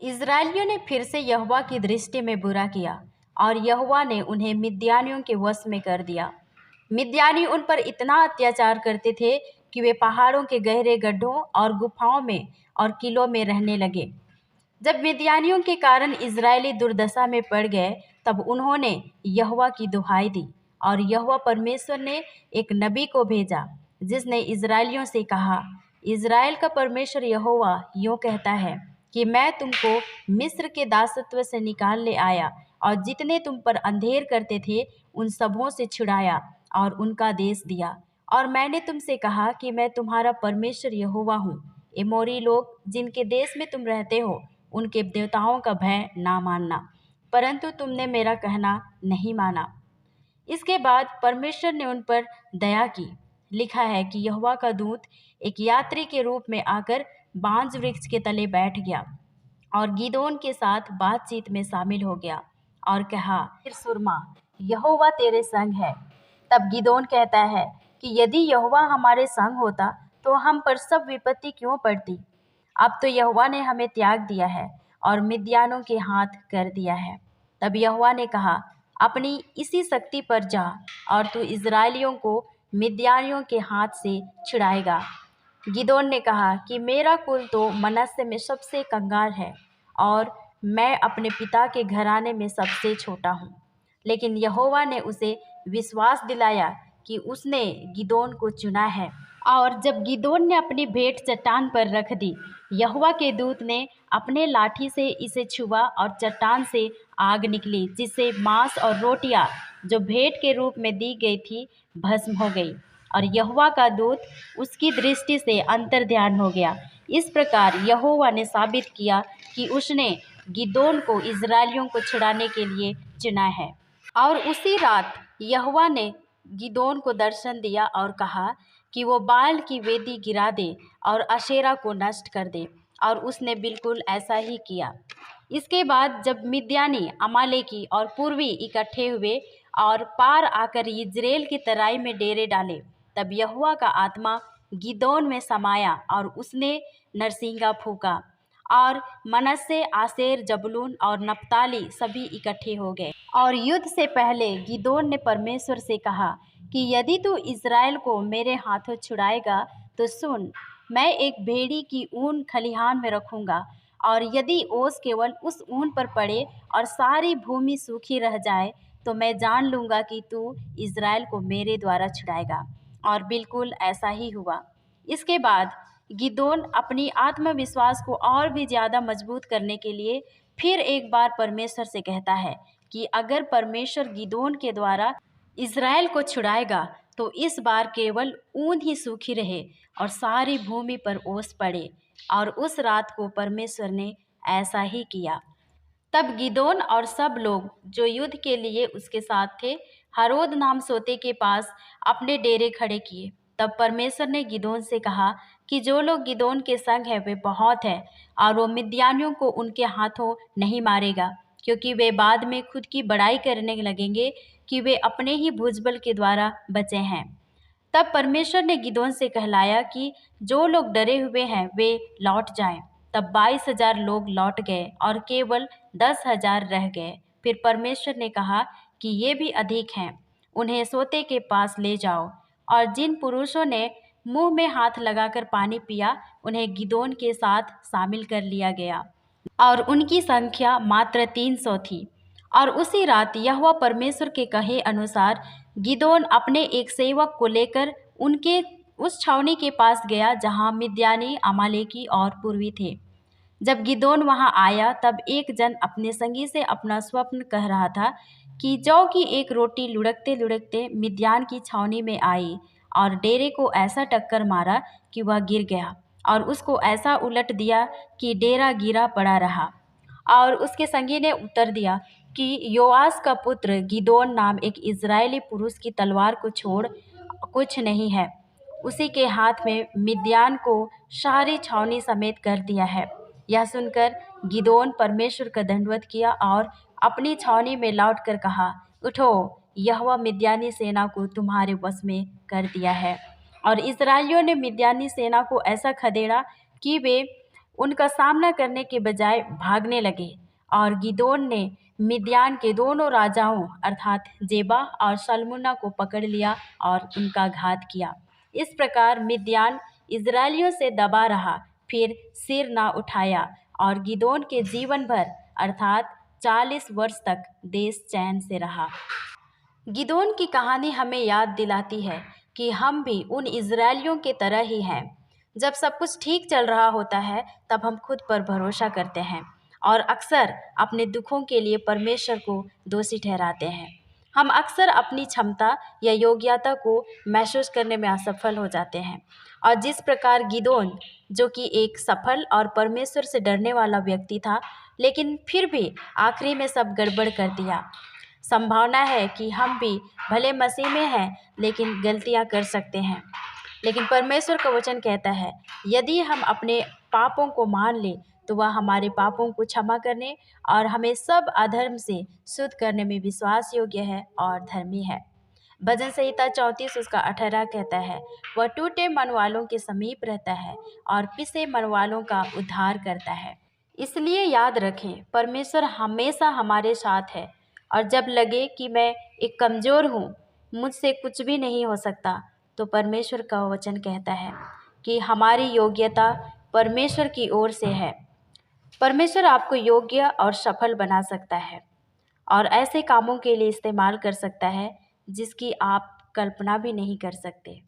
इस्राएलियों ने फिर से यहोवा की दृष्टि में बुरा किया और यहोवा ने उन्हें मिद्यानियों के वश में कर दिया। मिद्यानी उन पर इतना अत्याचार करते थे कि वे पहाड़ों के गहरे गड्ढों और गुफाओं में और किलों में रहने लगे। जब मिद्यानियों के कारण इस्राएली दुर्दशा में पड़ गए, तब उन्होंने यहोवा की दुहाई दी और यहोवा परमेश्वर ने एक नबी को भेजा, जिसने इस्राएलियों से कहा, इस्राएल का परमेश्वर यहोवा यूँ कहता है कि मैं तुमको मिस्र के दासत्व से निकाल ले आया और जितने तुम पर अंधेर करते थे उन सबों से छुड़ाया और उनका देश दिया। और मैंने तुमसे कहा कि मैं तुम्हारा परमेश्वर यहोवा हूँ। एमोरी लोग जिनके देश में तुम रहते हो, उनके देवताओं का भय ना मानना, परंतु तुमने मेरा कहना नहीं माना। इसके बाद परमेश्वर ने उन पर दया की। लिखा है कि यहोवा का दूत एक यात्री के रूप में आकर बांज वृक्ष के तले बैठ गया और गिदोन के साथ बातचीत में शामिल हो गया और कहा, फिर सुरमा, यहोवा तेरे संग है। तब गिदोन कहता है कि यदि यहोवा हमारे संग होता तो हम पर सब विपत्ति क्यों पड़ती। अब तो यहोवा ने हमें त्याग दिया है और मिद्यानों के हाथ कर दिया है। तब यहोवा ने कहा, अपनी इसी शक्ति पर जा और तू इस्राएलियों को मिद्यानियों के हाथ से छुड़ाएगा। गिदोन ने कहा कि मेरा कुल तो मनश्शे में सबसे कंगाल है और मैं अपने पिता के घराने में सबसे छोटा हूँ। लेकिन यहोवा ने उसे विश्वास दिलाया कि उसने गिदोन को चुना है। और जब गिदोन ने अपनी भेंट चट्टान पर रख दी, यहोवा के दूत ने अपने लाठी से इसे छुआ और चट्टान से आग निकली, जिससे मांस और रोटियां जो भेंट के रूप में दी गई थी भस्म हो गई और यहोवा का दूत उसकी दृष्टि से अंतर्ध्यान हो गया। इस प्रकार यहोवा ने साबित किया कि उसने गिदोन को इस्राएलियों को छुड़ाने के लिए चुना है। और उसी रात यहोवा ने गिदोन को दर्शन दिया और कहा कि वो बाल की वेदी गिरा दे और अशेरा को नष्ट कर दे, और उसने बिल्कुल ऐसा ही किया। इसके बाद जब मिद्यानी, अमालेकी और पूर्वी इकट्ठे हुए और पार आकर यिज्रेल की तराई में डेरे डाले, तब यहोवा का आत्मा गिदोन में समाया और उसने नरसिंगा फूंका और मनश्शे, आसेर, जबूलून और नप्ताली सभी इकट्ठे हो गए। और युद्ध से पहले गिदोन ने परमेश्वर से कहा कि यदि तू इस्राएल को मेरे हाथों छुड़ाएगा तो सुन, मैं एक भेड़ी की ऊन खलिहान में रखूंगा, और यदि ओस केवल उस ऊन पर पड़े और सारी भूमि सूखी रह जाए तो मैं जान लूँगा कि तू इस्राएल को मेरे द्वारा छुड़ाएगा। और बिल्कुल ऐसा ही हुआ। इसके बाद गिदोन अपनी आत्मविश्वास को और भी ज़्यादा मजबूत करने के लिए फिर एक बार परमेश्वर से कहता है कि अगर परमेश्वर गिदोन के द्वारा इस्राएल को छुड़ाएगा तो इस बार केवल ऊन ही सूखी रहे और सारी भूमि पर ओस पड़े। और उस रात को परमेश्वर ने ऐसा ही किया। तब गिदोन और सब लोग जो युद्ध के लिए उसके साथ थे, हरोद नाम सोते के पास अपने डेरे खड़े किए। तब परमेश्वर ने गिदोन से कहा कि जो लोग गिदोन के संग हैं वे बहुत हैं, और वो मिद्यानियों को उनके हाथों नहीं मारेगा, क्योंकि वे बाद में खुद की बड़ाई करने लगेंगे कि वे अपने ही भुजबल के द्वारा बचे हैं। तब परमेश्वर ने गिदोन से कहलाया कि जो लोग डरे हुए हैं वे लौट जाएं। तब 22,000 लोग लौट गए और केवल 10,000 रह गए। फिर परमेश्वर ने कहा कि ये भी अधिक हैं, उन्हें सोते के पास ले जाओ। और जिन पुरुषों ने मुंह में हाथ लगाकर पानी पिया, उन्हें गिदोन के साथ शामिल कर लिया गया, और उनकी संख्या मात्र 300 थी। और उसी रात यहोवा परमेश्वर के कहे अनुसार गिदोन अपने एक सेवक को लेकर उनके उस छावनी के पास गया जहाँ मिद्यानी, अमालेकी और पूर्वी थे। जब गिदोन वहां आया तब एक जन अपने संगी से अपना स्वप्न कह रहा था कि जौ की एक रोटी लुढ़कते लुढ़कते मिद्यान की छावनी में आई और डेरे को ऐसा टक्कर मारा कि वह गिर गया, और उसको ऐसा उलट दिया कि डेरा गिरा पड़ा रहा। और उसके संगी ने उत्तर दिया कि योआस का पुत्र गिदोन नाम एक इज़राइली पुरुष की तलवार को छोड़ कुछ नहीं है, उसी के हाथ में मिद्यान को सारी छावनी समेत कर दिया है। यह सुनकर गिदोन परमेश्वर का दंडवत किया और अपनी छावनी में लौटकर कहा, उठो, यहोवा मिद्यानी सेना को तुम्हारे वश में कर दिया है। और इस्राएलियों ने मिद्यानी सेना को ऐसा खदेड़ा कि वे उनका सामना करने के बजाय भागने लगे और गिदोन ने मिद्यान के दोनों राजाओं अर्थात जेबा और सल्मुन्ना को पकड़ लिया और उनका घात किया। इस प्रकार मिद्यान इजरायलियों से दबा रहा, फिर सिर ना उठाया और गिदोन के जीवन भर अर्थात 40 वर्ष तक देश चैन से रहा। गिदोन की कहानी हमें याद दिलाती है कि हम भी उन इजरायलियों के तरह ही हैं। जब सब कुछ ठीक चल रहा होता है तब हम खुद पर भरोसा करते हैं और अक्सर अपने दुखों के लिए परमेश्वर को दोषी ठहराते हैं। हम अक्सर अपनी क्षमता या योग्यता को महसूस करने में असफल हो जाते हैं और जिस प्रकार गिदोन, जो कि एक सफल और परमेश्वर से डरने वाला व्यक्ति था, लेकिन फिर भी आखिरी में सब गड़बड़ कर दिया। संभावना है कि हम भी भले मसीह में हैं लेकिन गलतियां कर सकते हैं, लेकिन परमेश्वर का वचन कहता है यदि हम अपने पापों को मान लें तो वह हमारे पापों को क्षमा करने और हमें सब अधर्म से शुद्ध करने में विश्वास योग्य है और धर्मी है। भजन संहिता 34 उसका 18 कहता है, वह टूटे मन वालों के समीप रहता है और पिसे मन वालों का उद्धार करता है। इसलिए याद रखें, परमेश्वर हमेशा हमारे साथ है और जब लगे कि मैं एक कमज़ोर हूँ, मुझसे कुछ भी नहीं हो सकता, तो परमेश्वर का वचन कहता है कि हमारी योग्यता परमेश्वर की ओर से है। परमेश्वर आपको योग्य और सफल बना सकता है और ऐसे कामों के लिए इस्तेमाल कर सकता है जिसकी आप कल्पना भी नहीं कर सकते।